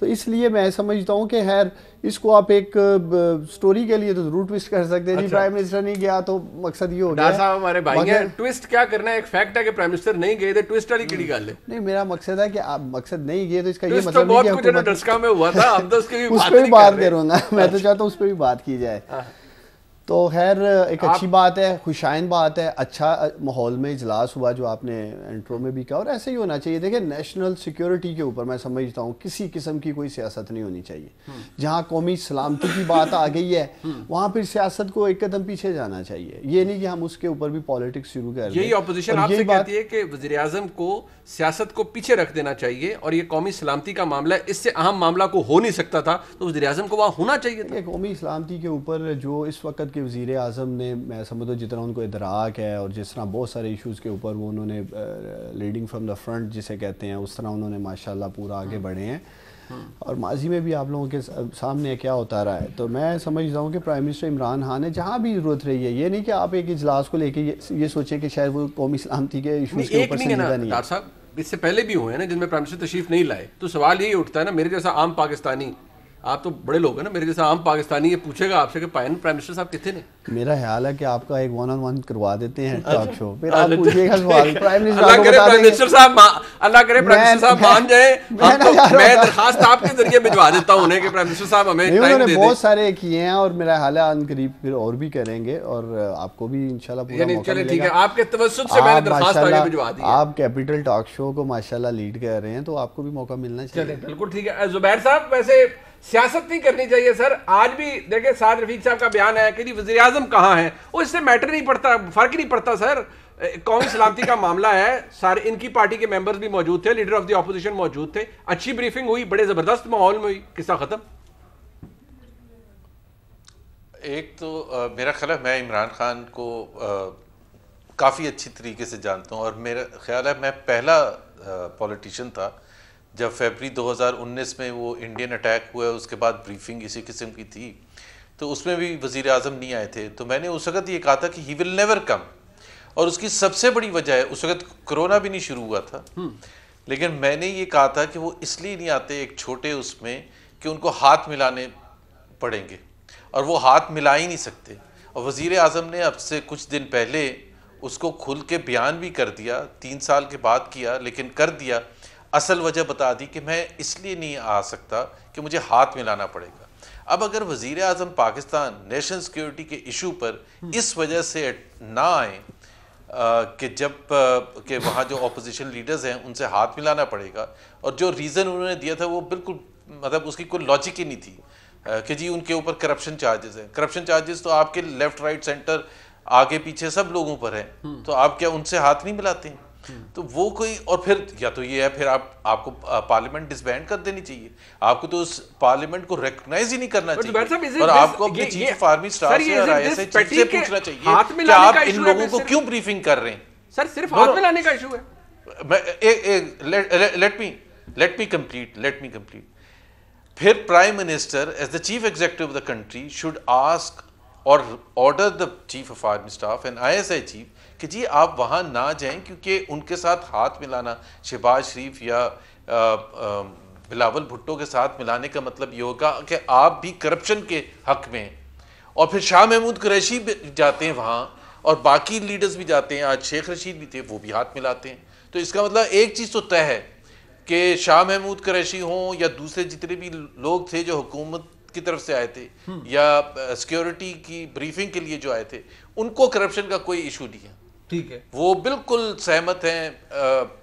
تو اس لیے میں سمجھتا ہوں کہ خیر اس کو آپ ایک سٹوری کے لیے تو ضرور ٹویسٹ کر سکتے ہیں. جی پرائم منسٹر نہیں گیا تو مقصد یہ ہو گیا. صاحب ہمارے بھائی ہیں, ٹویسٹ کیا کرنا ہے, ایک فیکٹ ہے کہ پرائم منسٹر نہیں گئے تھے, ٹویسٹ والی کیڑی گل ہے. نہیں میرا مقصد ہے کہ آپ مقصد نہیں گئے تو اس کا یہ مطلب نہیں کہ حکومت ڈسکا میں ہوا تھا, اب تو اس پہ بھی بات کروں گا, میں تو چاہتا ہوں اس پہ بھی بات کی جائے. تو خیر ایک اچھی بات ہے, خوشائن بات ہے, اچھا ماحول میں اجلاس ہوا جو آپ نے انٹرو میں بھی کہا, اور ایسے ہی ہونا چاہیے. دیکھیں نیشنل سیکیورٹی کے اوپر میں سمجھتا ہوں کسی قسم کی کوئی سیاست نہیں ہونی چاہیے. جہاں قومی سلامتی کی بات آ گئی ہے وہاں پھر سیاست کو ایک قدم پیچھے جانا چاہیے. یہ نہیں کہ ہم اس کے اوپر بھی پالیٹکس شروع کر دیں. یہی اپوزیشن آپ سے کہتی ہے کہ وزیر اعظم کو سیاست کو پیچھے رکھ دینا چاہیے, اور یہ قومی سلامتی کا معاملہ ہے, اس سے اہم معاملہ کو ہو نہیں سکتا تھا, تو وزیر اعظم کو وہاں ہونا چاہیے تھا. قومی سلامتی کے اوپر جو اس وقت کے وزیر اعظم نے, میں سمجھتا ہوں جتنا ان کو ادراک ہے اور جس طرح بہت سارے ایشوز کے اوپر وہ انہوں نے لیڈنگ فرام دا فرنٹ جسے کہتے ہیں, اس طرح انہوں نے ماشاءاللہ پورا آگے بڑھے ہیں. اور ماضی میں بھی آپ لوگوں کے سامنے کیا ہوتا رہا ہے. تو میں سمجھتا ہوں کہ پرائم منسٹر عمران خان نے جہاں بھی ضرورت رہی ہے, یہ نہیں کہ آپ ایک اجلاس کو لے کے یہ سوچیں کہ شاید وہ قومی سلامتی کے ایشوز کے اوپر سنجیدہ نہیں ہے. ڈاکٹر صاحب اس سے پہلے بھی ہوئے ہیں نا جن میں پرائم منسٹر تشریف نہیں لائے, تو سوال یہی اٹھتا ہے نا, میرے جیسا عام پاکستانی, آپ تو بڑے لوگ ہیں نا, میرے جیسا عام پاکستانی یہ پوچھے گا آپ سے کہ پرائم منسٹر صاحب کتنے نے. میرا خیال ہے کہ آپ کا ایک 1-on-1 کروا دیتے ہیں ٹاک شو, پھر آپ پوچھیے گا سوال. پرائم منسٹر صاحب اللہ کرے پرائم منسٹر صاحب مان جائیں, میں درخواست آپ کے ذریعے بھجوا دیتا ہوں انہیں کہ پرائم منسٹر صاحب ہمیں ٹائم دے دیں. بہت سارے کیے ہیں اور میرا خیال ہے ان قریب پھر اور بھی کریں گے, اور آپ کو بھی انشاءاللہ پورا موقع ملے گا. ٹھیک ہے, آپ کے توسط سے میں نے درخواست آگے بھجوا دی. آپ کیپٹل ٹاک شو کو ماشاءاللہ لیڈ کر رہے ہیں, تو آپ کو بھی موقع ملنا چاہیے. بالکل ٹھیک ہے. زبیر صاحب ویسے سیاست نہیں کرنی چاہیے سر, آج بھی دیکھیں سعد رفیق صاحب کا بیان ہے کہ جی وزیر اعظم کہاں ہیں, وہ اس سے میٹر نہیں پڑتا, فرق نہیں پڑتا سر. قومی سلامتی کا معاملہ ہے, سارے ان کی پارٹی کے ممبرز بھی موجود تھے, لیڈر آف دی اپوزیشن موجود تھے, اچھی بریفنگ ہوئی, بڑے زبردست ماحول میں ہوئی, قصہ ختم. ایک تو میرا خیال ہے میں عمران خان کو کافی اچھی طریقے سے جانتا ہوں, اور میرا خیال ہے میں پہلا پولیٹیشین تھا جب فیبری 2019 میں وہ انڈین اٹیک ہوا ہے, اس کے بعد بریفنگ اسی قسم کی تھی, تو اس میں بھی وزیر اعظم نہیں آئے تھے. تو میں نے اس وقت یہ کہا تھا کہ ہی ول نیور کم, اور اس کی سب سے بڑی وجہ ہے اس وقت کرونا بھی نہیں شروع ہوا تھا, لیکن میں نے یہ کہا تھا کہ وہ اس لیے نہیں آتے ایک چھوٹے اس میں کہ ان کو ہاتھ ملانے پڑیں گے, اور وہ ہاتھ ملا ہی نہیں سکتے. اور وزیر اعظم نے اب سے کچھ دن پہلے اس کو کھل کے بیان بھی کر دیا, 3 سال کے بعد کیا لیکن کر دیا. اصل وجہ بتا دی کہ میں اس لیے نہیں آ سکتا کہ مجھے ہاتھ ملانا پڑے گا. اب اگر وزیر اعظم پاکستان نیشنل سیکیورٹی کے ایشو پر اس وجہ سے نہ آئیں کہ جب کہ وہاں جو اپوزیشن لیڈرز ہیں ان سے ہاتھ ملانا پڑے گا, اور جو ریزن انہوں نے دیا تھا وہ بالکل مطلب اس کی کوئی لاجک ہی نہیں تھی کہ جی ان کے اوپر کرپشن چارجز ہیں. کرپشن چارجز تو آپ کے لیفٹ رائٹ سینٹر آگے پیچھے سب لوگوں پر ہیں, تو آپ کیا ان سے ہاتھ نہیں ملاتے ہیں؟ تو وہ کوئی, اور پھر یا تو یہ ہے پھر آپ کو پارلیمنٹ ڈسبینڈ کر دینی چاہیے, آپ کو تو اس پارلیمنٹ کو ریکگنائز ہی نہیں کرنا چاہیے, اور آپ کو اپنے چیف آف آرمی اسٹاف سے اور آئی ایس آئی چیف سے پوچھنا چاہیے کہ آپ ان لوگوں کو کیوں بریفنگ کر رہے ہیں. سر صرف ہاتھ ملانے کا ایشو ہے. Let me complete. پھر prime minister as the chief executive of the country should ask or order the chief of army staff and I S I chief کہ جی آپ وہاں نہ جائیں, کیونکہ ان کے ساتھ ہاتھ ملانا, شہباز شریف یا بلاول بھٹو کے ساتھ ملانے کا مطلب یہ ہوگا کہ آپ بھی کرپشن کے حق میں ہیں. اور پھر شاہ محمود قریشی بھی جاتے ہیں وہاں, اور باقی لیڈرز بھی جاتے ہیں, آج شیخ رشید بھی تھے, وہ بھی ہاتھ ملاتے ہیں. تو اس کا مطلب ایک چیز تو طے ہے کہ شاہ محمود قریشی ہوں یا دوسرے جتنے بھی لوگ تھے جو حکومت کی طرف سے آئے تھے یا سیکیورٹی کی بریفنگ کے لیے جو آئے تھے, ان کو کرپشن کا کوئی ایشو نہیں ہے. ٹھیک ہے, وہ بالکل سہمت ہیں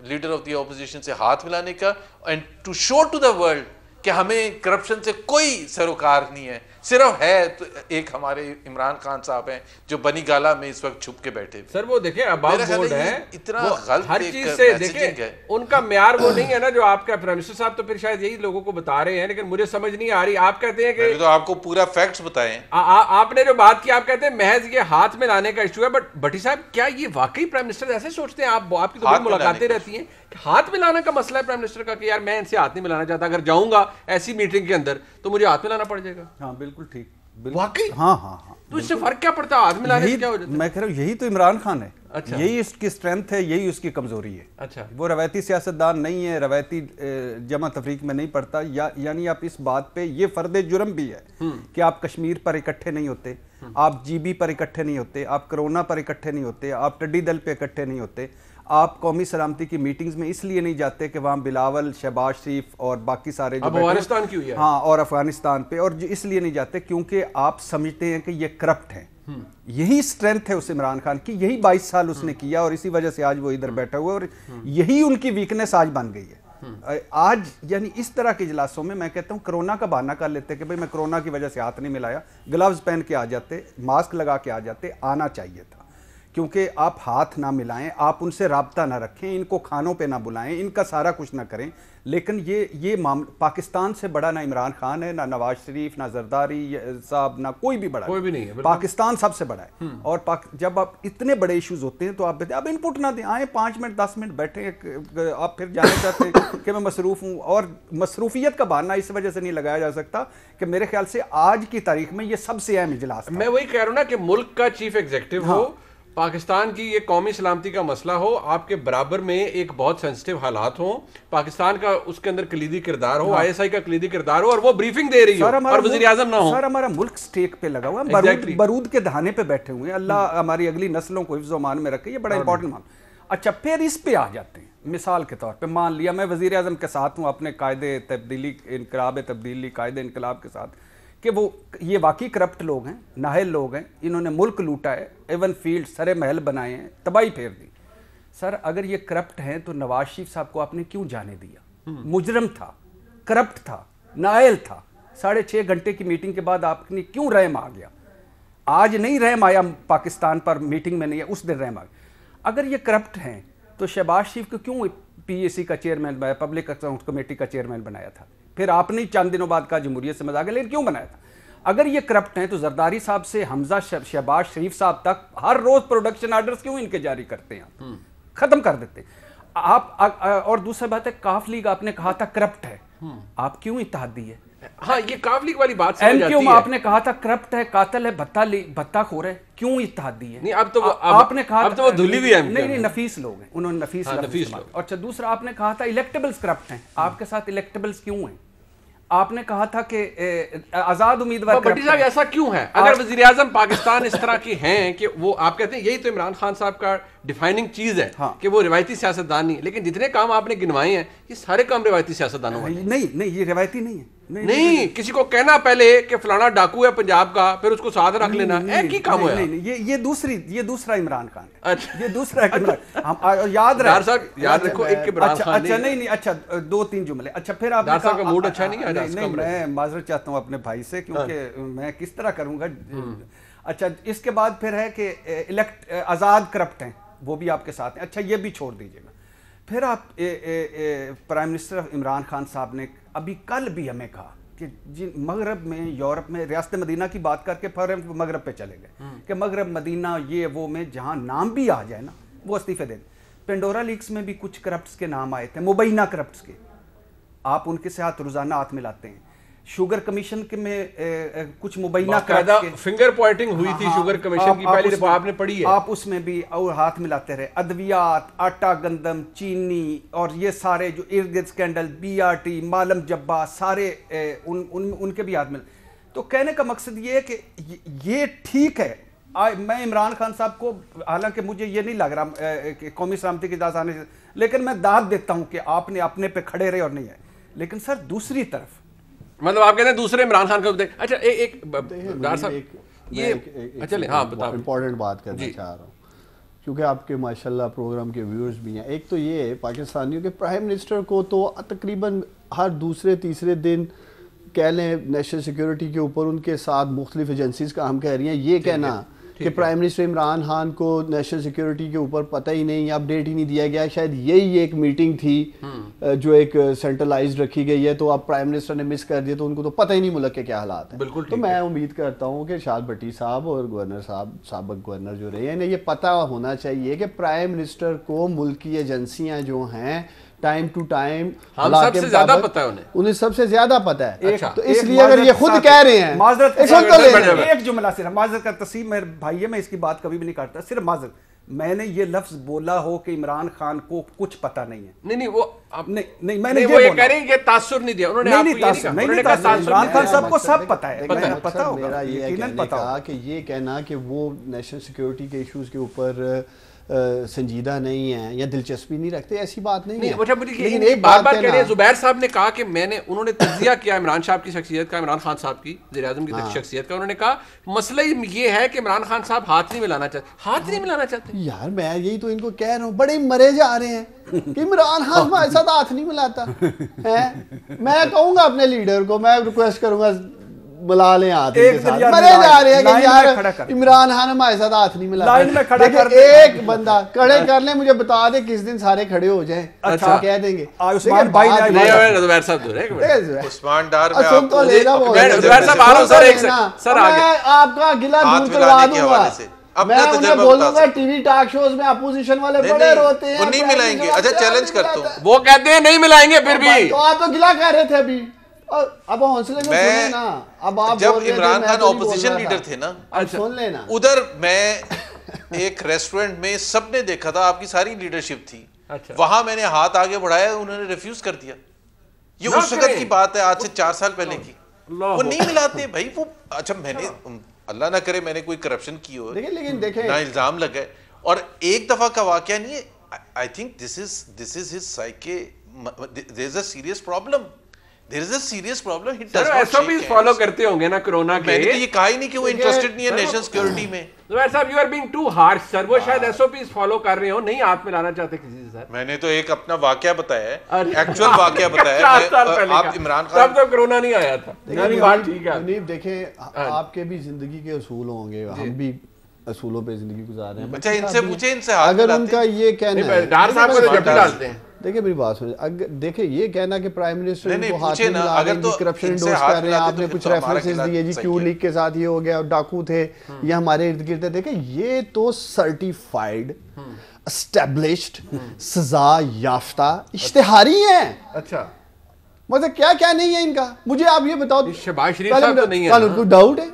لیڈر آف دی اپوزیشن سے ہاتھ ملانے کا, and to show to the world کہ ہمیں کرپشن سے کوئی سروکار نہیں ہے. صرف ہے تو ایک ہمارے عمران خان صاحب ہیں جو بنی گالا میں اس وقت چھپ کے بیٹھے سر, وہ دیکھیں اباب بورڈ ہے, اتنا غلط ہر چیز سے دیکھیں ان کا معیار وہ نہیں ہے نا جو آپ کا پرائم منسٹر صاحب تو پھر شاید یہی لوگوں کو بتا رہے ہیں, لیکن مجھے سمجھ نہیں آ رہی. آپ کہتے ہیں کہ تو آپ کو پورا فیکٹس بتائیں, آپ نے جو بات کی, آپ کہتے ہیں محض یہ ہاتھ ملانے کا ایشو ہے, بٹ بھٹی صاحب کیا یہ واقعی پرائم منسٹر ایسے سوچتے ہیں؟ آپ کی تو بہت ملاقاتیں رہتی ہیں کہ ہاتھ ملانا کا مسئلہ ہے پرائم منسٹر کا کہ یار میں ان سے ہاتھ نہیں ملانا چاہتا, اگر جاؤں گا ایسی میٹنگ کے اندر تو مجھے ہاتھ ملانا پڑ جائے گا. ہاں بالکل ٹھیک. واقعی؟ ہاں ہاں ہاں تو اس سے فرق کیا پڑتا ہے؟ ہاتھ ملانے سے کیا ہو جاتا ہے؟ میں کہہ رہا ہوں یہی تو عمران خان ہے. اچھا. یہی اس کی اسٹرینتھ ہے, یہی اس کی کمزوری ہے. اچھا. وہ روایتی سیاستدان نہیں ہے, روایتی جمع تفریق میں نہیں پڑتا. یعنی آپ اس بات پہ, یہ فرد جرم بھی ہے کہ آپ کشمیر پر اکٹھے نہیں ہوتے, آپ جی بی پر اکٹھے نہیں ہوتے, آپ کرونا پر اکٹھے نہیں ہوتے, آپ ٹڈی دل پہ اکٹھے نہیں ہوتے, آپ قومی سلامتی کی میٹنگز میں اس لیے نہیں جاتے کہ وہاں بلاول, شہباز شریف اور باقی سارے جو افغانستان کی ہوئی ہے. ہاں, اور افغانستان پہ, اور اس لیے نہیں جاتے کیونکہ آپ سمجھتے ہیں کہ یہ کرپٹ ہیں. یہی اسٹرینتھ ہے اس عمران خان کی, یہی 22 سال اس نے کیا, اور اسی وجہ سے آج وہ ادھر بیٹھا ہوا ہے, اور یہی ان کی ویکنس آج بن گئی ہے. آج یعنی اس طرح کے اجلاسوں میں کہتا ہوں کرونا کا بہانہ کر لیتے کہ بھئی میں کرونا کی وجہ سے ہاتھ نہیں ملایا, گلوز پہن کے آ جاتے, ماسک لگا کے آ جاتے, آنا چاہیے تھا. کیونکہ آپ ہاتھ نہ ملائیں, آپ ان سے رابطہ نہ رکھیں, ان کو کھانوں پہ نہ بلائیں, ان کا سارا کچھ نہ کریں. لیکن یہ پاکستان سے بڑا نہ عمران خان ہے, نہ نواز شریف, نہ زرداری صاحب, نہ کوئی بھی بڑا, کوئی بھی نہیں ہے. پاکستان سب سے بڑا ہے. اور جب آپ اتنے بڑے ایشوز ہوتے ہیں تو آپ اب ان پٹ نہ دیں, آئیں 5 منٹ 10 منٹ بیٹھیں, آپ پھر جانا چاہتے ہیں کہ میں مصروف ہوں. اور مصروفیت کا بہانہ اس وجہ سے نہیں لگایا جا سکتا کہ میرے خیال سے آج کی تاریخ میں یہ سب سے اہم اجلاس تھا. میں وہی کہہ رہا ہوں نا کہ ملک کا چیف ایگزیکٹو ہو, پاکستان کی یہ قومی سلامتی کا مسئلہ ہو, آپ کے برابر میں ایک بہت سینسٹیو حالات ہوں, پاکستان کا اس کے اندر کلیدی کردار ہو, آئی ایس آئی کا کلیدی کردار ہو, اور وہ بریفنگ دے رہی ہو اور وزیر اعظم نہ ہو. سر ہمارا ملک سٹیک پہ لگا ہوا ہے, برود کے دہانے پہ بیٹھے ہوئے ہیں. اللہ ہماری اگلی نسلوں کو حفظ و امان میں رکھے, یہ بڑا امپورٹنٹ مان. اچھا, پھر اس پہ آ جاتے ہیں. مثال کے طور پہ مان لیا میں وزیر اعظم کے ساتھ ہوں اپنے قائد تبدیلی, انقلاب تبدیلی, قائد انقلاب کے ساتھ, کہ وہ یہ واقعی کرپٹ لوگ ہیں, نااہل لوگ ہیں, انہوں نے ملک لوٹا ہے, ایون فیلڈ سرے محل بنائے ہیں, تباہی پھیر دی. سر اگر یہ کرپٹ ہیں تو نواز شریف صاحب کو آپ نے کیوں جانے دیا؟ مجرم تھا, کرپٹ تھا, نااہل تھا. 6.5 گھنٹے کی میٹنگ کے بعد آپ نے کیوں رحم آ گیا؟ آج نہیں رحم آیا پاکستان پر, میٹنگ میں نہیں ہے, اس دن رحم آ گیا. اگر یہ کرپٹ ہیں تو شہباز شریف کو کیوں پی اے سی کا چیئرمین بنایا, پبلک اکاؤنٹ کمیٹی کا چیئرمین بنایا تھا؟ پھر آپ نے چند دنوں بعد کہا جمہوریت سے مذاق ہے, لیکن کیوں بنایا تھا؟ اگر یہ کرپٹ ہیں تو زرداری صاحب سے حمزہ شہباز شریف صاحب تک ہر روز پروڈکشن آرڈرز کیوں ان کے جاری کرتے ہیں؟ ختم کر دیتے آپ. اور دوسری بات ہے, کاف لیگ آپ نے کہا تھا کرپٹ ہے, آپ کیوں اتحاد دی ہے؟ ہاں, یہ کاف لیگ والی بات ایم کیو میں آپ نے کہا تھا کرپٹ ہے, قاتل ہے, بھتہ خور ہے, کیوں اتحاد دی ہے؟ نہیں, اب تو آپ نے کہا اب تو وہ دھلی بھی ہے. نہیں, نفیس لوگ ہیں, انہوں نے نفیس لوگ. اچھا, دوسرا آپ نے کہا تھا الیکٹیبلز کرپٹ ہیں, آپ کے ساتھ الیکٹیبلز کیوں ہیں؟ آپ نے کہا تھا کہ آزاد امیدوار بٹی صاحب ایسا کیوں ہے؟ اگر وزیر اعظم پاکستان اس طرح کے ہیں کہ وہ آپ کہتے ہیں یہی تو عمران خان صاحب کا ڈیفائننگ چیز ہے کہ وہ روایتی سیاستدان نہیں, لیکن جتنے کام آپ نے گنوائے ہیں یہ سارے کام روایتی سیاستدانوں والے. نہیں, یہ روایتی نہیں ہے. نہیں, کسی کو کہنا پہلے کہ فلانا ڈاکو ہے پنجاب کا, پھر اس کو ساتھ رکھ لینا, ایک ہی کام ہوا. یہ دوسرا عمران خان ہے, یہ دوسرا عمران. یاد رکھو ایک کے عمران خان. اچھا نہیں, اچھا 2-3 جملے. اچھا, پھر آپ ڈاکٹر صاحب کا موڈ اچھا نہیں ہے. نہیں, میں معذرت چاہتا ہوں اپنے بھائی سے, کیونکہ میں کس طرح کروں گا. اچھا, اس کے بعد پھر ہے کہ آزاد کرپٹ ہیں, وہ بھی آپ کے ساتھ ہیں. اچھا, یہ بھی چھوڑ دیجیے گا. پھر آپ پرائم منسٹر عمران خان صاحب نے ابھی کل بھی ہمیں کہا کہ مغرب میں, یورپ میں, ریاست مدینہ کی بات کر کے پھر مغرب پہ چلے گئے کہ مغرب, مدینہ, یہ وہ میں جہاں نام بھی آ جائے نا وہ استعفے دیں. پینڈورا لیکس میں بھی کچھ کرپٹس کے نام آئے تھے, مبینہ کرپٹس کے, آپ ان کے ساتھ روزانہ ہاتھ ملاتے ہیں. شوگر کمیشن کے میں کچھ مبینہ فنگر پوائنٹنگ ہوئی تھی شوگر کمیشن کی, پہلی رپورٹ آپ نے پڑھی ہے, آپ اس میں بھی اور ہاتھ ملاتے رہے. ادویات, آٹا, گندم, چینی, اور یہ سارے جو ارد گرد اسکینڈل, بی آر ٹی, مالم جبا, سارے ان کے بھی ہاتھ مل. تو کہنے کا مقصد یہ ہے کہ یہ ٹھیک ہے. میں عمران خان صاحب کو, حالانکہ مجھے یہ نہیں لگ رہا کہ قومی سلامتی کے اجلاس آنے سے, لیکن میں داد دیتا ہوں کہ آپ نے اپنے پہ کھڑے رہے اور نہیں ہے. لیکن سر دوسری طرف مطلب آپ کہتے ہیں دوسرے عمران خان کو دیکھ. اچھا, ایک ڈاکٹر صاحب یہ چلیں, ہاں بتاؤ, امپورٹنٹ بات کرنا چاہ رہا ہوں کیونکہ آپ کے ماشاءاللہ پروگرام کے ویورز بھی ہیں. ایک تو یہ ہے پاکستانیوں کے پرائم منسٹر کو تو تقریباً ہر دوسرے تیسرے دن کہہ لیں نیشنل سیکیورٹی کے اوپر ان کے ساتھ مختلف ایجنسیز کام کہہ رہی ہیں. یہ کہنا کہ پرائم منسٹر عمران خان کو نیشنل سیکیورٹی کے اوپر پتہ ہی نہیں, اپڈیٹ ہی نہیں دیا گیا, شاید یہی ایک میٹنگ تھی جو ایک سینٹرلائز رکھی گئی ہے, تو اب پرائم منسٹر نے مس کر دیا, تو ان کو تو پتہ ہی نہیں ملک کے کیا حالات ہیں. تو میں امید کرتا ہوں کہ شاد بھٹی صاحب اور گورنر صاحب, سابق گورنر جو رہے ہیں, انہیں یہ پتہ ہونا چاہیے کہ پرائم منسٹر کو ملکی ایجنسیاں جو ہیں ٹائم ٹو ٹائم ہم سب سے زیادہ پتہ ہے انہیں سب سے زیادہ پتہ ہے. تو اس ایک لیے اگر یہ خود کہہ رہے ہیں معذرت ایک جملہ صرف معذرت کا تسیم میرے بھائی ہے, میں اس کی بات کبھی بھی نہیں کرتا, صرف معذرت, میں نے یہ لفظ بولا ہو کہ عمران خان کو کچھ پتہ نہیں ہے. نہیں وہ نہیں میں نے وہ یہ کہہ رہے ہیں کہ تاثر نہیں دیا انہوں نے. نہیں عمران خان صاحب کو سب پتہ ہے, پتہ ہوگا. میرا یہ کہنے کا کہ یہ کہنا کہ وہ نیشنل سیکیورٹی کے ایشوز کے اوپر سنجیدہ نہیں ہیں یا دلچسپی نہیں رکھتے, ایسی بات نہیں ہے. لیکن ایک بار بار کہہ رہے ہیں, زبیر صاحب نے کہا کہ انہوں نے تجزیہ کیا عمران صاحب کی شخصیت کا, عمران خان صاحب کی وزیر اعظم کی شخصیت کا. انہوں نے کہا مسئلہ یہ ہے کہ عمران خان صاحب ہاتھ نہیں ملانا چاہتے. یار میں یہی تو ان کو کہہ رہا ہوں, بڑے مرے جا رہے ہیں کہ عمران خان ہمارے ساتھ ہاتھ نہیں ملاتا. میں کہوں گا اپنے لیڈر کو, میں ریکویسٹ کروں گا ملا لیں ہاتھ ان کے ساتھ. مرے جا رہے ہیں کہ یار عمران خان ہمارے ساتھ ہاتھ نہیں ملاتا. ایک بندہ کھڑے کر لیں, مجھے بتا دے کس دن سارے کھڑے ہو جائیں, اچھا کہہ دیں گے. عثمان بھائی زبیر صاحب عثمان ڈار سن تو لے گا, میں آپ کا گلا دور کروا دوں گا. میں انہیں بولوں گا ٹی وی ٹاک شوز میں اپوزیشن والے بڑے روتے ہیں, وہ نہیں ملائیں گے. اچھا چیلنج کرتا ہوں, وہ کہتے ہیں نہیں ملائیں گے پھر بھی. تو آپ تو گلا کہہ رہے تھے ابھی, اب حوصلے سے سنیں نا. اب آپ جب عمران خان اپوزیشن لیڈر تھے نا, سن لینا, ادھر میں ایک ریسٹورنٹ میں سب نے دیکھا تھا, آپ کی ساری لیڈرشپ تھی, وہاں میں نے ہاتھ آگے بڑھایا, انہوں نے ریفیوز کر دیا. یہ اس وقت کی بات ہے, آج سے 4 سال پہلے کی. وہ نہیں ملاتے بھائی وہ. اچھا میں نے, اللہ نہ کرے میں نے کوئی کرپشن کی ہو, لیکن دیکھیں نہ الزام لگا ہے, اور ایک دفعہ کا واقعہ نہیں ہے. I think this is his psyche. There is a serious problem. There is a serious problem. He does not shake hands. Follow کرتے ہوں گے نا کرونا کے. میں نے تو یہ کہا ہی نہیں کہ وہ انٹرسٹڈ نہیں ہے نیشنل سیکیورٹی میں. زبیر صاحب you are being too harsh sir. وہ شاید SOPs فالو کر رہے ہو, نہیں ہاتھ ملانا چاہتے کسی سے. سر میں نے تو ایک اپنا واقعہ بتایا ہے, ایکچوئل واقعہ بتایا ہے. آپ عمران خان تب تو کرونا نہیں آیا تھا. منیب دیکھیں, آپ کے بھی زندگی کے اصول ہوں گے, ہم بھی اصولوں پہ زندگی گزار رہے ہیں. اچھا ان سے پوچھیں, ان سے ہاتھ اگر ان کا یہ کہنا ہے, ڈار صاحب کو جب ڈالتے ہیں. دیکھیں میری بات سنیں, دیکھیں یہ کہنا کہ پرائم منسٹر ان کو ہاتھ نہیں ملا رہے ہیں, کرپشن انڈورس کر رہے ہیں, آپ نے کچھ ریفرنسز دیے جی کیو لیگ کے ساتھ یہ ہو گیا, ڈاکو تھے یہ ہمارے ارد گرد. دیکھیں یہ تو سرٹیفائیڈ اسٹیبلشڈ سزا یافتہ اشتہاری ہیں. اچھا مطلب کیا کیا نہیں ہے ان کا, مجھے آپ یہ بتاؤ. شہباز شریف صاحب تو نہیں ہے, کل کوئی ڈاؤٹ ہے؟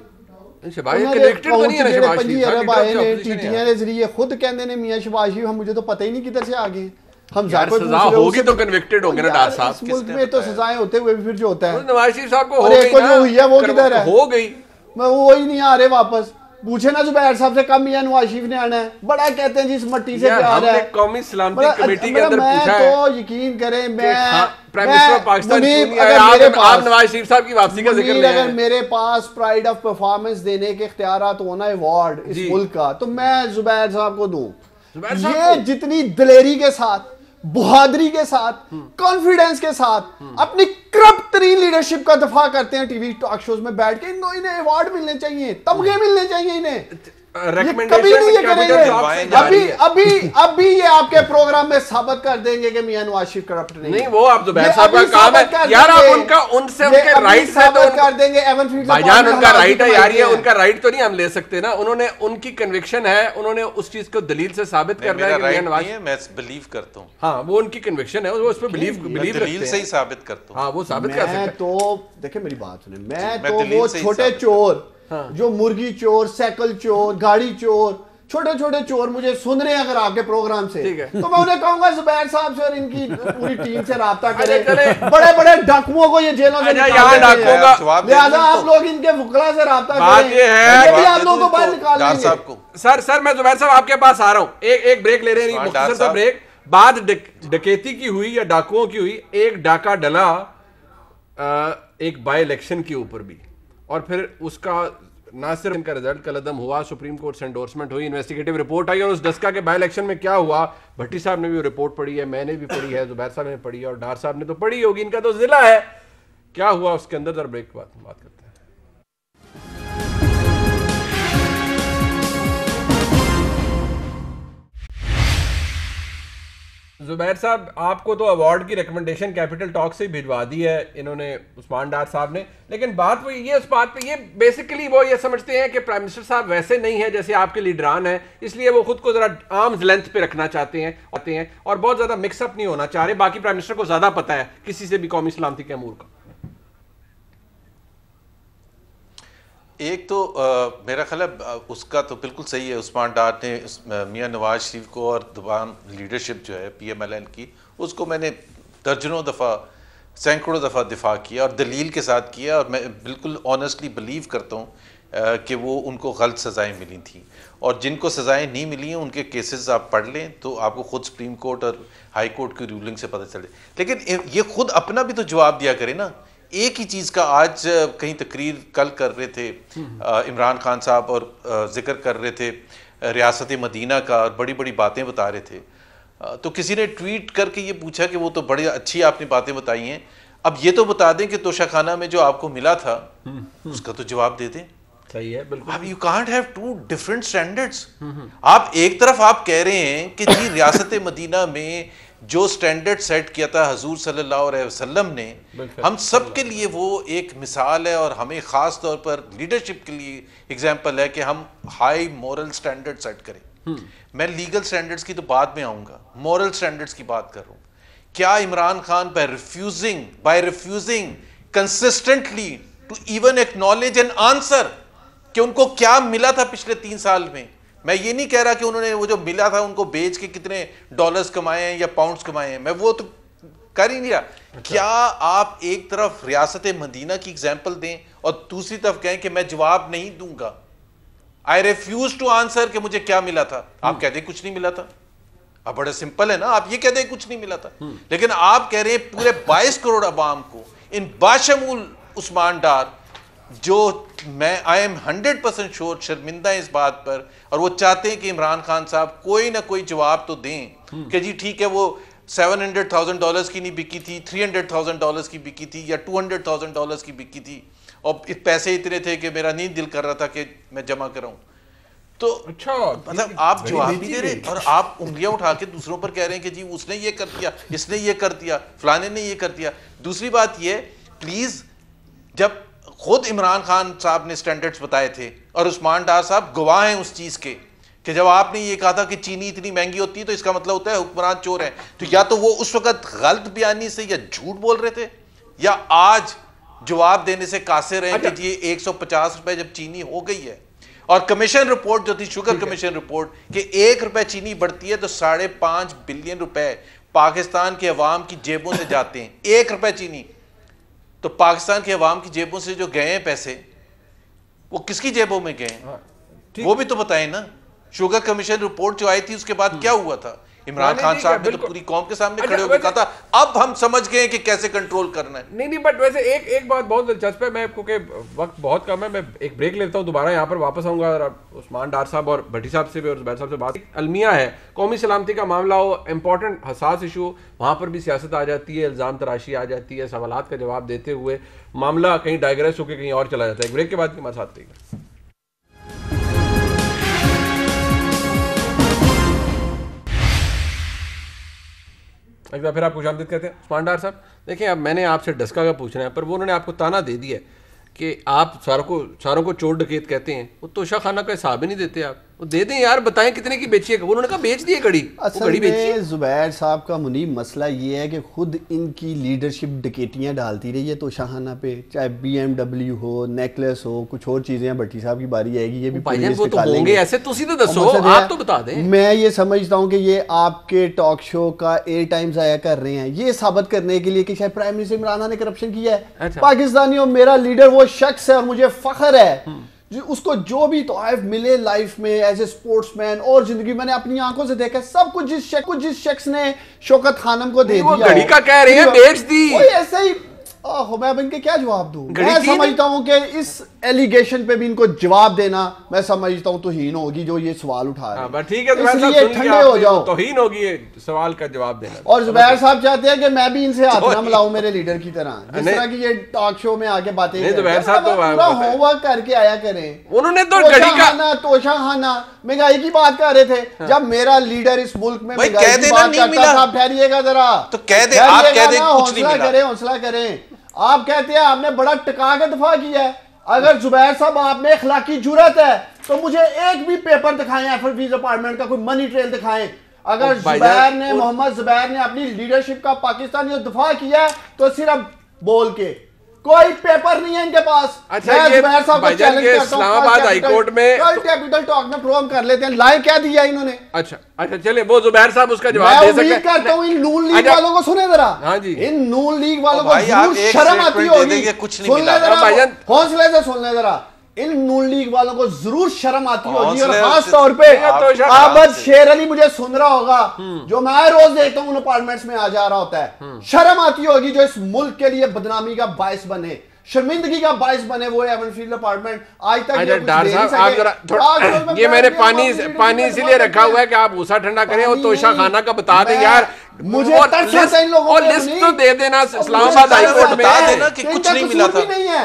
خود کہندے نے میاں شہباز شریف, ہم مجھے تو پتہ ہی نہیں کدھر سے آگے. ہم سزا ہوگی تو کنوکٹڈ ہوں گے نا ڈار صاحب. اس ملک میں تو سزائیں ہوتے ہوئے بھی پھر جو ہوتا ہے, نواز شریف صاحب کو اور ایک کو جو ہوئی ہے وہ کدھر ہے, ہو گئی, میں وہی نہیں آ رہے واپس. پوچھے نا زبیر صاحب سے کب میاں نواز شریف نے آنا ہے, بڑا کہتے ہیں جی اس مٹی سے پیار ہے. قومی سلامتی کمیٹی کے اندر پوچھا ہے, تو یقین کریں میں پرائم منسٹر پاکستان کیوں نہیں آیا, آپ نواز شریف صاحب کی واپسی کا ذکر لے آئے. اگر میرے پاس پرائیڈ آف پرفارمنس دینے کے اختیارات ہونا ایوارڈ اس ملک کا, تو میں زبیر صاحب کو دوں. یہ جتنی دلیری کے ساتھ, بہادری کے ساتھ, کانفیڈنس کے ساتھ اپنی کرپٹ ترین لیڈرشپ کا دفاع کرتے ہیں ٹی وی ٹاک شوز میں بیٹھ کے, انہیں ایوارڈ ملنے چاہیے, تمغے ملنے چاہیے انہیں. کبھی نہیں یہ کریں گے. ابھی یہ آپ کے پروگرام میں ثابت کر دیں گے کہ میاں نواز شریف کرپٹ نہیں. وہ آپ زبیر صاحب کا کام ہے یار, آپ ان سے ان کے رائٹ سے تو کر دیں گے. بھائی جان ان کا رائٹ ہے یار, یہ ان کا رائٹ تو نہیں ہم لے سکتے نا. انہوں نے, ان کی کنوکشن ہے, انہوں نے اس چیز کو دلیل سے ثابت کرنا ہے کہ میاں نواز, میں بلیو کرتا ہوں. ہاں وہ ان کی کنوکشن ہے, وہ اس پہ بلیو دلیل سے ہی ثابت کرتا ہوں. ہاں وہ ثابت کر سکتے ہیں. تو دیکھیں میری بات سنیں, میں تو وہ چھوٹے چور جو مرغی چور, سائیکل چور, گاڑی چور, چھوٹے چھوٹے چور مجھے سن رہے ہیں اگر آپ کے پروگرام سے, تو میں انہیں کہوں گا زبیر صاحب سے اور ان کی پوری ٹیم سے رابطہ کریں. بڑے بڑے ڈاکوؤں کو یہ جیلوں سے نکالیں گے, لہٰذا آپ لوگ ان کے فقراء سے رابطہ کریں, آپ لوگوں کو باہر نکالیں گے. سر میں زبیر صاحب آپ کے پاس آ رہا ہوں, ایک بریک لے رہے ہیں, مختصر سا بریک. بعد ڈکیتی کی ہوئی یا ڈاکوؤں کی ہوئی, ایک ڈاکہ ڈلا ایک بائی الیکشن کے اوپر بھی, اور پھر اس کا نہ صرف ان کا رزلٹ کل عدم ہوا, سپریم کورٹ سے انڈورسمنٹ ہوئی, انویسٹیگیٹو رپورٹ آئی, اور اس ڈسکا کے بائی الیکشن میں کیا ہوا, بھٹی صاحب نے بھی وہ رپورٹ پڑھی ہے, میں نے بھی پڑھی ہے, زبیر صاحب نے پڑھی ہے, اور ڈار صاحب نے تو پڑھی ہوگی. ان کا تو ضلع ہے, کیا ہوا اس کے اندر, ذرا بریک کے بعد بات کرتے ہیں. زبیر صاحب آپ کو تو ایوارڈ کی ریکمنڈیشن کیپٹل ٹاک سے بھجوا دی ہے انہوں نے عثمان ڈار صاحب نے, لیکن بات وہ یہ اس بات پہ یہ بیسیکلی وہ یہ سمجھتے ہیں کہ پرائم منسٹر صاحب ویسے نہیں ہیں جیسے آپ کے لیڈران ہیں, اس لیے وہ خود کو ذرا آرمز لینتھ پہ رکھنا چاہتے ہیں اور بہت زیادہ مکس اپ نہیں ہونا چاہ رہے. باقی پرائم منسٹر کو زیادہ پتہ ہے کسی سے بھی قومی سلامتی کے امور کا. ایک تو میرا خیال ہے اس کا تو بالکل صحیح ہے, عثمان ڈار نے میاں نواز شریف کو اور تمام لیڈرشپ جو ہے پی ایم ایل این کی, اس کو میں نے درجنوں دفعہ سینکڑوں دفعہ دفاع کیا اور دلیل کے ساتھ کیا, اور میں بالکل آنیسٹلی بلیو کرتا ہوں کہ وہ ان کو غلط سزائیں ملی تھیں, اور جن کو سزائیں نہیں ملی ہیں ان کے کیسز آپ پڑھ لیں تو آپ کو خود سپریم کورٹ اور ہائی کورٹ کی رولنگ سے پتہ چلے. لیکن یہ خود اپنا بھی تو جواب دیا کرے نا. ایک ہی چیز کا آج کہیں تقریر کل کر رہے تھے عمران خان صاحب اور ذکر کر رہے تھے ریاست مدینہ کا اور بڑی بڑی باتیں بتا رہے تھے, تو کسی نے ٹویٹ کر کے یہ پوچھا کہ وہ تو بڑی اچھی آپ نے باتیں بتائی ہیں, اب یہ تو بتا دیں کہ توشہ خانہ میں جو آپ کو ملا تھا اس کا تو جواب دے دیں. صحیح ہے بالکل. اب you can't have two different standards. آپ ایک طرف آپ کہہ رہے ہیں کہ جی ریاست مدینہ میں جو سٹینڈرڈ سیٹ کیا تھا حضور صلی اللہ علیہ وسلم نے, ہم سب کے لیے وہ ایک مثال ہے, اور ہمیں خاص طور پر لیڈرشپ کے لیے ایگزامپل ہے کہ ہم ہائی مورل سٹینڈرڈ سیٹ کریں. میں لیگل سٹینڈرڈز کی تو بعد میں آؤں گا, مورل سٹینڈرڈز کی بات کر رہا ہوں. کیا Imran Khan by refusing consistently to even acknowledge and answer کہ ان کو کیا ملا تھا پچھلے 3 سال میں, میں یہ نہیں کہہ رہا کہ انہوں نے وہ جو ملا تھا ان کو بیچ کے کتنے ڈالرز کمائے ہیں یا پاؤنڈز کمائے ہیں, میں وہ تو کر ہی نہیں رہا. کیا آپ ایک طرف ریاست مدینہ کی ایگزامپل دیں اور دوسری طرف کہیں کہ میں جواب نہیں دوں گا, آئی ریفیوز ٹو آنسر کہ مجھے کیا ملا تھا. آپ کہہ دیں کچھ نہیں ملا تھا, اب بڑا سمپل ہے نا, آپ یہ کہہ دیں کچھ نہیں ملا تھا. لیکن آپ کہہ رہے ہیں پورے 22 کروڑ عوام کو, ان باشمول عثمان ڈار, جو میں آئی ایم 100% شور شرمندہ ہیں اس بات پر, اور وہ چاہتے ہیں کہ عمران خان صاحب کوئی نہ کوئی جواب تو دیں کہ جی ٹھیک ہے وہ $700,000 کی نہیں بکی تھی, $300,000 کی بکی تھی, یا $200,000 کی بکی تھی, اور پیسے اتنے تھے کہ میرا نہیں دل کر رہا تھا کہ میں جمع کراؤں. تو مطلب آپ جواب نہیں دے رہے, اور آپ انگلیاں اٹھا کے دوسروں پر کہہ رہے ہیں کہ جی اس نے یہ کر دیا, اس نے یہ کر دیا, فلانے نے یہ کر دیا. دوسری بات یہ, پلیز جب خود عمران خان صاحب نے سٹینڈرڈز بتائے تھے اور عثمان ڈار صاحب گواہ ہیں اس چیز کے کہ جب آپ نے یہ کہا تھا کہ چینی اتنی مہنگی ہوتی ہے تو اس کا مطلب ہوتا ہے حکمران چور ہیں, تو یا تو وہ اس وقت غلط بیانی سے یا جھوٹ بول رہے تھے, یا آج جواب دینے سے قاصر ہیں کہ جی 150 روپے جب چینی ہو گئی ہے, اور کمیشن رپورٹ جو تھی شوگر کمیشن رپورٹ کہ 1 روپے چینی بڑھتی ہے تو 5.5 بلین روپے پاکستان کے عوام کی جیبوں سے جاتے ہیں. 1 روپے چینی, تو پاکستان کے عوام کی جیبوں سے جو گئے ہیں پیسے وہ کس کی جیبوں میں گئے ہیں, وہ بھی تو بتائیں نا. شوگر کمیشن رپورٹ جو آئی تھی اس کے بعد کیا ہوا تھا, عمران خان صاحب نے تو پوری قوم کے سامنے کھڑے ہو کے کہا تھا اب ہم سمجھ گئے کہ کیسے کنٹرول کرنا ہے. نہیں بٹ ویسے ایک بات بہت دلچسپ ہے, میں کیونکہ وقت بہت کم ہے, میں ایک بریک لیتا ہوں, دوبارہ یہاں پر واپس آؤں گا, اور عثمان ڈار صاحب اور بھٹی صاحب سے بھی اور زبیر صاحب سے بات. المیہ ہے, قومی سلامتی کا معاملہ ہو, امپورٹنٹ حساس ایشو, وہاں پر بھی سیاست آ جاتی ہے, الزام تراشی آ جاتی ہے, سوالات کا جواب دیتے ہوئے معاملہ کہیں ڈائگریس ہو کے کہیں اور چلا جاتا ہے. ایک بریک کے بعد ہمارے ساتھ رہیے گا. ایک بار پھر آپ خوش آمدید کہتے ہیں. عثمان ڈار صاحب دیکھیں, اب میں نے آپ سے ڈسکا کا پوچھنا ہے, پر وہ انہوں نے آپ کو تانا دے دیا ہے کہ آپ ساروں کو چور ڈکیت کہتے ہیں, وہ توشہ خانہ کا حساب ہی نہیں دیتے. آپ وہ دے دیں یار, بتائیں کتنے کی بیچی ہے. انہوں نے کہا بیچ دی ہے گھڑی. اصل میں زبیر صاحب کا منیب مسئلہ یہ ہے کہ خود ان کی لیڈرشپ ڈکیتیاں ڈالتی رہی ہے توشہ خانہ پہ, چاہے BMW ہو, نیکلس ہو, کچھ اور چیزیں ہیں. بھٹی صاحب کی باری آئے گی, یہ بھی وہ تو ہوں گے ایسے, تو سیدھے دسو, آپ تو بتا دیں. میں یہ سمجھتا ہوں کہ یہ آپ کے ٹاک شو کا ایئر ٹائم ضائع کر رہے ہیں, یہ ثابت کرنے کے لیے کہ شاید پرائم منسٹر عمران خان نے کرپشن کیا ہے. پاکستانیوں, میرا لیڈر وہ شخص ہے اور مجھے فخر ہے, اس کو جو بھی تحائف ملے لائف میں ایز اے سپورٹس مین اور زندگی, میں نے اپنی آنکھوں سے دیکھا سب کچھ جس شخص نے شوکت خانم کو دے دیا. گھڑی کا کہہ رہے ہیں بیچ دی, ایسے ہی میں اب ان کے کیا جواب دوں؟ میں سمجھتا ہوں کہ اس ایلیگیشن پہ بھی ان کو جواب دینا میں سمجھتا ہوں توہین ہوگی جو یہ سوال اٹھا رہے ہیں. ٹھیک ہے اس لیے ٹھنڈے ہو جاؤ. توہین ہوگی سوال کا جواب دینا. اور زبیر صاحب چاہتے ہیں کہ میں بھی ان سے ہاتھ نہ ملاؤں میرے لیڈر کی طرح, جس طرح کی یہ ٹاک شو میں آگے باتیں زبیر صاحب تو پورا ہوم ورک کر کے آیا کریں. انہوں نے تو توشہ خانہ مہنگائی کی بات کر رہے تھے. جب میرا لیڈر اس ملک میں مہنگائی کی بات کرتا تھا, ٹھہریے گا ذرا, تو کہہ دیں آپ کہہ دیں کچھ نہیں ملا. حوصلہ کریں. آپ کہتے ہیں آپ نے بڑا ٹکا کے دفاع کیا ہے. اگر زبیر صاحب آپ میں اخلاقی جرات ہے تو مجھے ایک بھی پیپر دکھائیں ایف ایل فیز اپارٹمنٹ کا, کوئی منی ٹریل دکھائیں. اگر زبیر نے محمد زبیر نے اپنی لیڈرشپ کا پاکستانی دفاع کیا ہے تو صرف بول کے, کوئی پیپر نہیں ہے ان کے پاس. اچھا یہ اسلام آباد ہائی کورٹ میں کیپٹل ٹاک میں پروگرام کر لیتے ہیں. لائیو کیا دیا انہوں نے. اچھا چلے وہ زبیر صاحب اس کا جواب دے سکتے ہیں. میں امید کرتا ہوں ان نون لیگ والوں کو سنیں ذرا. ہاں جی, ان نون لیگ والوں کو ضرور شرم آتی ہوگی. سن لیں ذرا, حوصلے سے سن لیں ذرا. ان نون لیگ والوں کو ضرور شرم آتی ہوگی, اور خاص طور پہ عابد شیر علی مجھے سن رہا ہوگا جو میں روز دیکھتا ہوں ان اپارٹمنٹس میں آ جا رہا ہوتا ہے. شرم آتی ہوگی جو اس ملک کے لیے بدنامی کا باعث بنے, شرمندگی کا باعث بنے, وہ ایون فیلڈ اپارٹمنٹ آج تک. یہ میں نے پانی اسی لیے رکھا ہوا ہے کہ آپ غصہ ٹھنڈا کریں اور توشہ خانہ کا بتا دیں یار. مجھے اور لسٹ تو دے دینا اسلام آباد ہائی کورٹ میں کہ کچھ نہیں ملا تھا.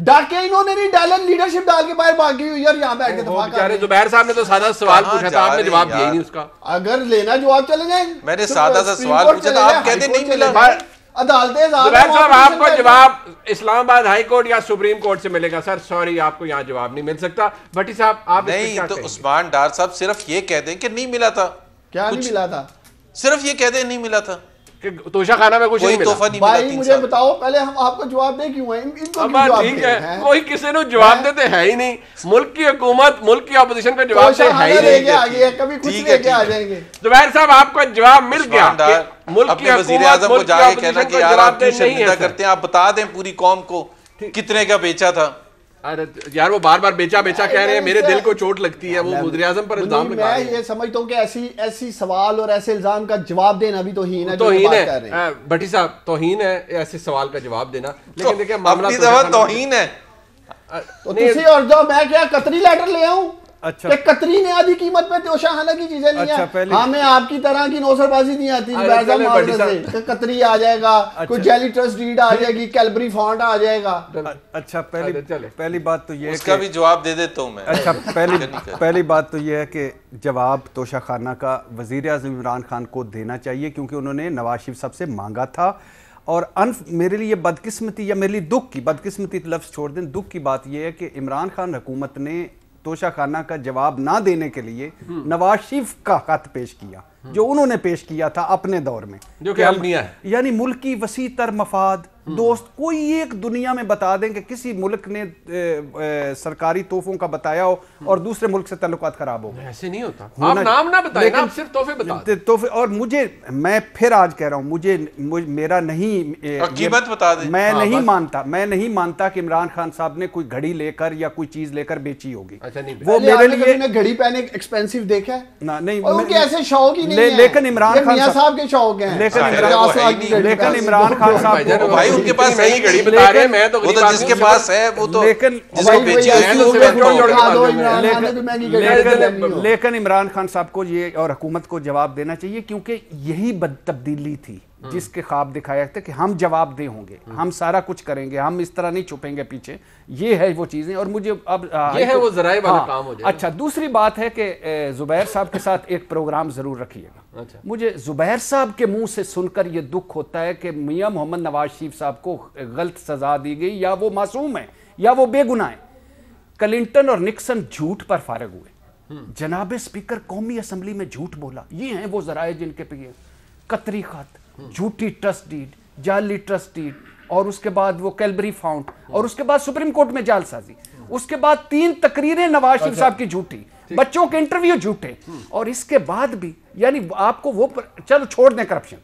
ڈاکے انہوں نے نہیں ڈالے, لیڈرشپ ڈال کے باہر بھاگی ہوئی اور یہاں بیٹھ کے دفاع کر رہے ہیں. زبیر صاحب نے تو سادہ سوال پوچھا تھا, آپ نے جواب دیا ہی نہیں اس کا. اگر لینا جواب چلے جائیں. میں نے سادہ سا سوال پوچھا تھا, آپ کہتے نہیں ملا. عدالتیں زبیر صاحب آپ کو جواب اسلام آباد ہائی کورٹ یا سپریم کورٹ سے ملے گا. سر سوری آپ کو یہاں جواب نہیں مل سکتا. بھٹی صاحب آپ نہیں, تو عثمان ڈار صاحب صرف یہ کہہ دیں کہ نہیں ملا تھا. کیا نہیں ملا تھا؟ صرف یہ کہہ دیں نہیں ملا تھا کہ توشہ خانہ میں کچھ نہیں ملا. بھائی مجھے بتاؤ پہلے ہم آپ کو جواب دیں کیوں ہیں, ان کو ٹھیک ہے, کوئی کسی نے جواب دیتے ہے ہی نہیں. ملک کی حکومت ملک کی اپوزیشن کا جواب دے ہے ہی نہیں. کبھی کچھ لے کے آ جائیں گے. زبیر صاحب آپ کو جواب مل گیا. ملک کی وزیر اعظم کو جا کے کہنا کہ یار آپ کیوں شرمندہ کرتے ہیں, آپ بتا دیں پوری قوم کو کتنے کا بیچا تھا. یار وہ بار بار بیچا کہہ رہے ہیں, میرے دل کو چوٹ لگتی ہے. وہ وزیر اعظم پر الزام لگا رہے ہیں. میں یہ سمجھتا ہوں کہ ایسی سوال اور ایسے الزام کا جواب دینا بھی توہین ہے. توہین ہے بھٹی صاحب, توہین ہے ایسے سوال کا جواب دینا. لیکن دیکھیں معاملہ توہین ہے. تو تسی اور جو میں کیا قطری لیٹر لے آؤں کہ قطری نے آدھی قیمت پہ توشہ خانہ کی چیزیں نہیں ہیں. ہمیں آپ کی طرح کی نوسر بازی نہیں آتی. قطری آ جائے گا, کوئی جیلی ٹرسٹ ڈیڈ آ جائے گی, کیلبری فانڈ آ جائے گا. اچھا پہلی بات تو یہ اس کا بھی جواب دے دیتا ہوں میں. اچھا پہلی بات تو یہ ہے کہ جواب توشہ خانہ کا وزیر اعظم عمران خان کو دینا چاہیے, کیونکہ انہوں نے نواز شریف صاحب سے مانگا تھا. اور میرے لیے بدقسمتی یا میرے لیے دکھ کی, بدقسمتی لفظ چھوڑ دیں, دکھ کی بات یہ ہے کہ عمران خان حکومت نے توشہ خانہ کا جواب نہ دینے کے لیے نواز شریف کا خط پیش کیا, جو انہوں نے پیش کیا تھا اپنے دور میں, جو کہ المیہ ہے. یعنی ملک کی وسیع تر مفاد دوست کوئی ایک دنیا میں بتا دیں کہ کسی ملک نے سرکاری تحفوں کا بتایا ہو اور دوسرے ملک سے تعلقات خراب ہو گئے. ایسے نہیں ہوتا, آپ نام نہ بتائیں, آپ صرف تحفے بتا دیں. اور مجھے, میں پھر آج کہہ رہا ہوں, مجھے میرا نہیں, قیمت بتا دیں. میں نہیں مانتا کہ عمران خان صاحب نے کوئی گھڑی لے کر یا کوئی چیز لے کر بیچی ہوگی. وہ میرے لیے گھڑی پہنے ایکسپینسو دیکھا ہے نہیں, ان کے ایسے شوق ہی نہیں ہے. لیکن عمران خان صاحب کے شوق ہیں. لیکن عمران خان صاحب بھائی ان کے پاس نہیں گھڑی بتا رہے ہیں, میں تو جس کے پاس ہے وہ تو جس کو بیچی ہوگی. لیکن عمران خان صاحب کو یہ اور حکومت کو جواب دینا چاہیے, کیونکہ یہی تبدیلی تھی جس کے خواب دکھایا تھا کہ ہم جواب دہ ہوں گے, ہم سارا کچھ کریں گے, ہم اس طرح نہیں چھپیں گے پیچھے. یہ ہے وہ چیزیں. اور مجھے اب یہ ہے وہ ذرائع والا کام ہو جائے. اچھا دوسری بات ہے کہ زبیر صاحب کے ساتھ ایک پروگرام ضرور رکھیے گا. مجھے زبیر صاحب کے منہ سے سن کر یہ دکھ ہوتا ہے کہ میاں محمد نواز شریف صاحب کو غلط سزا دی گئی, یا وہ معصوم ہیں یا وہ بے گناہ ہیں. کلنٹن اور نکسن جھوٹ پر فارغ ہوئے, جناب اسپیکر قومی اسمبلی میں جھوٹ بولا. یہ ہیں وہ ذرائع جن کے پہ قطری خط, جھوٹی ٹرسٹ ڈیڈ, جعلی ٹرسٹ ڈیڈ, اور اس کے بعد وہ کیلبری فاؤنڈ, اور اس کے بعد سپریم کورٹ میں جعل سازی, اس کے بعد 3 تقریریں نواز شریف صاحب کی جھوٹی, بچوں کے انٹرویو جھوٹے, اور اس کے بعد بھی یعنی آپ کو وہ, چلو چھوڑ دیں کرپشن,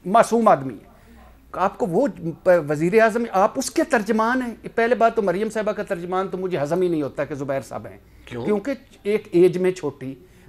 معصوم آدمی ہے, آپ کو وہ وزیر اعظم, آپ اس کے ترجمان ہیں. پہلے بات تو مریم صاحبہ کا ترجمان تو مجھے ہضم ہی نہیں ہوتا کہ زبیر صاحب ہیں, کیونکہ ایک ایج میں چھوٹی,